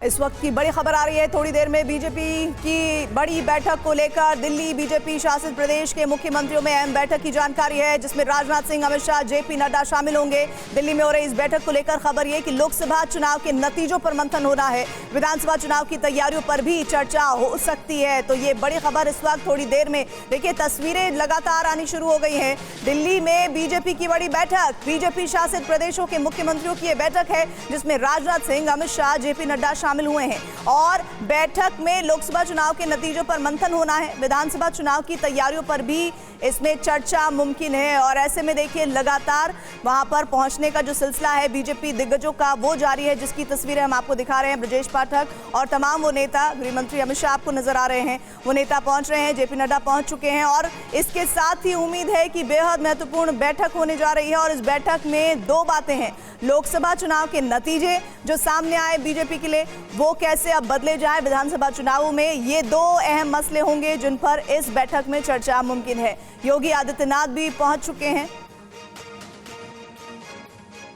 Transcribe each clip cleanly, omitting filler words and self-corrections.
इस वक्त की बड़ी खबर आ रही है। थोड़ी देर में बीजेपी की बड़ी बैठक को लेकर दिल्ली बीजेपी शासित प्रदेश के मुख्यमंत्रियों में अहम बैठक की जानकारी है, जिसमें राजनाथ सिंह, अमित शाह, जेपी नड्डा शामिल होंगे। दिल्ली में हो रही इस बैठक को लेकर खबर यह कि लोकसभा चुनाव के नतीजों पर मंथन होना है, विधानसभा चुनाव की तैयारियों पर भी चर्चा हो सकती है। तो ये बड़ी खबर इस वक्त थोड़ी देर में, देखिए तस्वीरें लगातार आनी शुरू हो गई हैं। दिल्ली में बीजेपी की बड़ी बैठक, बीजेपी शासित प्रदेशों के मुख्यमंत्रियों की यह बैठक है, जिसमें राजनाथ सिंह, अमित शाह, जेपी नड्डा शामिल हुए हैं। और बैठक में लोकसभा चुनाव के नतीजों पर मंथन होना है, विधानसभा चुनाव की तैयारियों पर भी इसमें चर्चा मुमकिन है। और ऐसे में देखिए लगातार वहां पर पहुंचने का जो सिलसिला है बीजेपी दिग्गजों का वो जारी है, जिसकी तस्वीरें हम आपको दिखा रहे हैं। ब्रजेश पाठक और तमाम वो नेता, गृह मंत्री अमित शाह आपको नजर आ रहे हैं, वो नेता पहुंच रहे हैं, जेपी नड्डा पहुंच चुके हैं। और इसके साथ ही उम्मीद है कि बेहद महत्वपूर्ण बैठक होने जा रही है। और इस बैठक में दो बातें हैं, लोकसभा चुनाव के नतीजे जो सामने आए बीजेपी के लिए, वो कैसे अब बदले जाए विधानसभा चुनावों में, ये दो अहम मसले होंगे जिन पर इस बैठक में चर्चा मुमकिन है। योगी आदित्यनाथ भी पहुंच चुके हैं।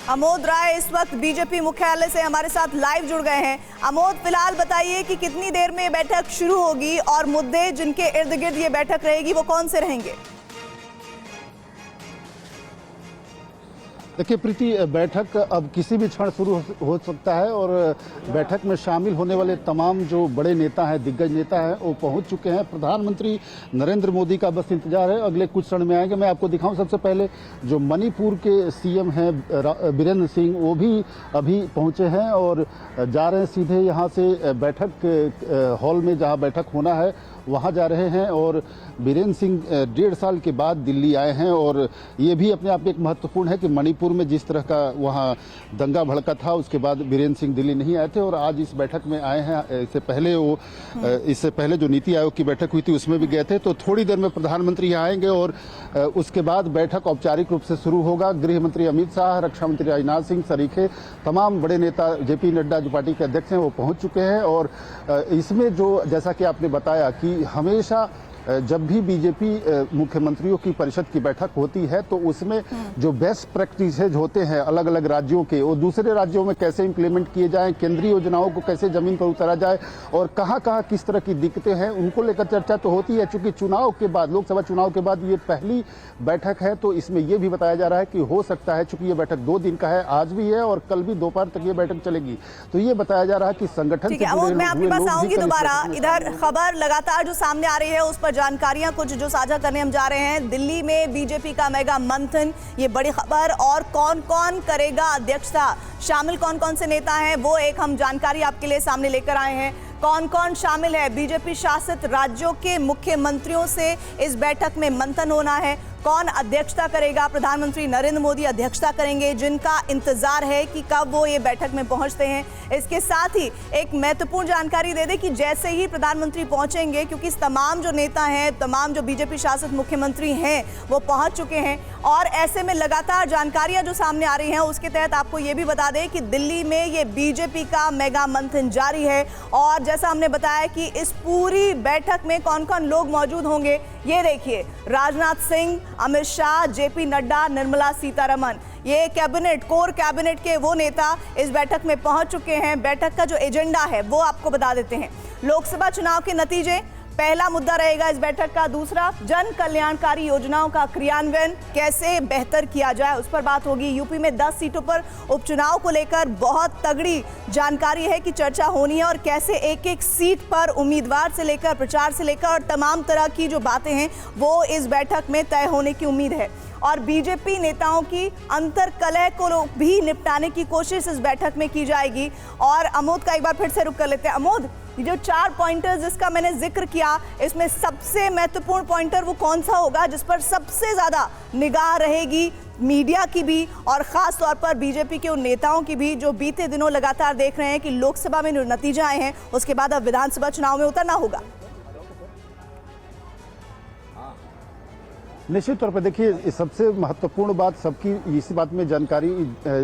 अमोद राय इस वक्त बीजेपी मुख्यालय से हमारे साथ लाइव जुड़ गए हैं। अमोद, फिलहाल बताइए कि कितनी देर में बैठक शुरू होगी और मुद्दे जिनके इर्द गिर्द ये बैठक रहेगी वो कौन से रहेंगे? देखिए प्रीति, बैठक अब किसी भी क्षण शुरू हो सकता है और बैठक में शामिल होने वाले तमाम जो बड़े नेता हैं, दिग्गज नेता हैं, वो पहुंच चुके हैं। प्रधानमंत्री नरेंद्र मोदी का बस इंतजार है, अगले कुछ क्षण में आएंगे। मैं आपको दिखाऊं सबसे पहले जो मणिपुर के सीएम हैं बीरेंद्र सिंह, वो भी अभी पहुंचे हैं और जा रहे हैं सीधे यहाँ से बैठक हॉल में जहाँ बैठक होना है वहाँ जा रहे हैं। और बीरेंद्र सिंह 1.5 साल के बाद दिल्ली आए हैं और ये भी अपने आप में एक महत्वपूर्ण है कि मणिपुर में जिस तरह का वहाँ दंगा भड़का था, उसके बाद बीरेंद्र सिंह दिल्ली नहीं आए थे और आज इस बैठक में आए हैं। इससे पहले जो नीति आयोग की बैठक हुई थी उसमें भी गए थे। तो थोड़ी देर में प्रधानमंत्री यहाँ आएंगे और उसके बाद बैठक औपचारिक रूप से शुरू होगा। गृह मंत्री अमित शाह, रक्षा मंत्री राजनाथ सिंह सरीखे तमाम बड़े नेता, जेपी नड्डा जो पार्टी के अध्यक्ष हैं, वो पहुंच चुके हैं। और इसमें जो जैसा कि आपने बताया कि हमेशा जब भी बीजेपी मुख्यमंत्रियों की परिषद की बैठक होती है तो उसमें जो बेस्ट प्रैक्टिसेज होते हैं अलग अलग राज्यों के, वो दूसरे राज्यों में कैसे इंप्लीमेंट किए जाएं, केंद्रीय योजनाओं को कैसे जमीन पर उतारा जाए और कहां कहां किस तरह की दिक्कतें हैं, उनको लेकर चर्चा तो होती है। चूंकि चुनाव के बाद, लोकसभा चुनाव के बाद ये पहली बैठक है, तो इसमें यह भी बताया जा रहा है कि हो सकता है, चूंकि ये बैठक 2 दिन का है, आज भी है और कल भी दोपहर तक ये बैठक चलेगी, तो ये बताया जा रहा है कि संगठन से जुड़े मैं आपके पास आऊंगी दोबारा। इधर खबर लगातार जो सामने आ रही है उस पर जानकारियां कुछ जो साझा करने हम जा रहे हैं। दिल्ली में बीजेपी का मेगा मंथन, ये बड़ी खबर, और कौन कौन करेगा अध्यक्षता, शामिल कौन कौन से नेता हैं, वो एक हम जानकारी आपके लिए सामने लेकर आए हैं। कौन कौन शामिल है, बीजेपी शासित राज्यों के मुख्यमंत्रियों से इस बैठक में मंथन होना है। कौन अध्यक्षता करेगा, प्रधानमंत्री नरेंद्र मोदी अध्यक्षता करेंगे, जिनका इंतजार है कि कब वो ये बैठक में पहुंचते हैं। इसके साथ ही एक महत्वपूर्ण जानकारी दे दें कि जैसे ही प्रधानमंत्री पहुंचेंगे, क्योंकि तमाम जो नेता हैं, तमाम जो बीजेपी शासित मुख्यमंत्री हैं, वो पहुंच चुके हैं और ऐसे में लगातार जानकारियां जो सामने आ रही हैं उसके तहत आपको ये भी बता दें कि दिल्ली में ये बीजेपी का मेगा मंथन जारी है। और जैसा हमने बताया कि इस पूरी बैठक में कौन कौन लोग मौजूद होंगे, ये देखिए, राजनाथ सिंह, अमित शाह, जेपी नड्डा, निर्मला सीतारमण, ये कैबिनेट, कोर कैबिनेट के वो नेता इस बैठक में पहुंच चुके हैं। बैठक का जो एजेंडा है वो आपको बता देते हैं। लोकसभा चुनाव के नतीजे पहला मुद्दा रहेगा इस बैठक का। दूसरा, जन कल्याणकारी योजनाओं का क्रियान्वयन कैसे बेहतर किया जाए, उस पर बात होगी। यूपी में 10 सीटों पर उपचुनाव को लेकर बहुत तगड़ी जानकारी है कि चर्चा होनी है और कैसे एक एक सीट पर उम्मीदवार से लेकर, प्रचार से लेकर और तमाम तरह की जो बातें हैं वो इस बैठक में तय होने की उम्मीद है। और बीजेपी नेताओं की अंतर्कलह को भी निपटाने की कोशिश इस बैठक में की जाएगी। और अमोद का एक बार फिर से रुक कर लेते हैं। अमोद, ये जो 4 पॉइंटर्स जिसका मैंने जिक्र किया, इसमें सबसे महत्वपूर्ण पॉइंटर वो कौन सा होगा जिस पर सबसे ज्यादा निगाह रहेगी मीडिया की भी और खास तौर पर बीजेपी के उन नेताओं की भी जो बीते दिनों लगातार देख रहे हैं कि लोकसभा में नतीजे आए हैं, उसके बाद अब विधानसभा चुनाव में उतरना होगा? निश्चित तौर पर देखिए, सबसे महत्वपूर्ण बात सबकी इसी बात में जानकारी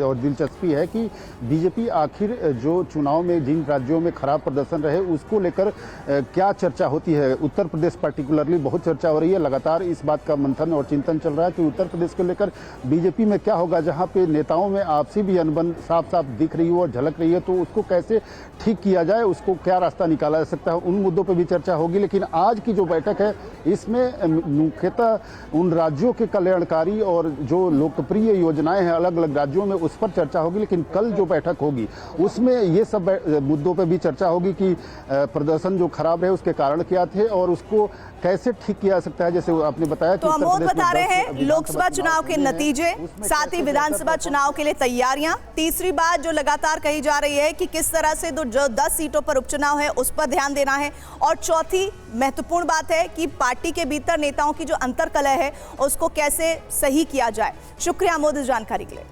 और दिलचस्पी है कि बीजेपी आखिर जो चुनाव में जिन राज्यों में खराब प्रदर्शन रहे उसको लेकर क्या चर्चा होती है। उत्तर प्रदेश पार्टिकुलरली बहुत चर्चा हो रही है। लगातार इस बात का मंथन और चिंतन चल रहा है कि उत्तर प्रदेश को लेकर बीजेपी में क्या होगा, जहां पे नेताओं में आपसी भी अनबन साफ साफ दिख रही हो और झलक रही है, तो उसको कैसे ठीक किया जाए, उसको क्या रास्ता निकाला जा सकता है, उन मुद्दों पर भी चर्चा होगी। लेकिन आज की जो बैठक है इसमें मुख्यतः उन राज्यों के कल्याणकारी और जो लोकप्रिय योजनाएं हैं अलग अलग राज्यों में, उस पर चर्चा होगी। लेकिन कल जो बैठक होगी उसमें ये सब मुद्दों पर भी चर्चा होगी कि प्रदर्शन जो खराब रहे उसके कारण क्या थे और उसको कैसे ठीक किया जा सकता है। जैसे आपने बताया तो अमोद बता रहे हैं लोकसभा चुनाव के नतीजे, साथ ही विधानसभा चुनाव के लिए तैयारियां। तीसरी बात जो लगातार कही जा रही है कि किस तरह से जो 10 सीटों पर उपचुनाव है उस पर ध्यान देना है। और चौथी महत्वपूर्ण बात है कि पार्टी के भीतर नेताओं की जो अंतर्कलह है उसको कैसे सही किया जाए। शुक्रिया अमोद इस जानकारी के लिए।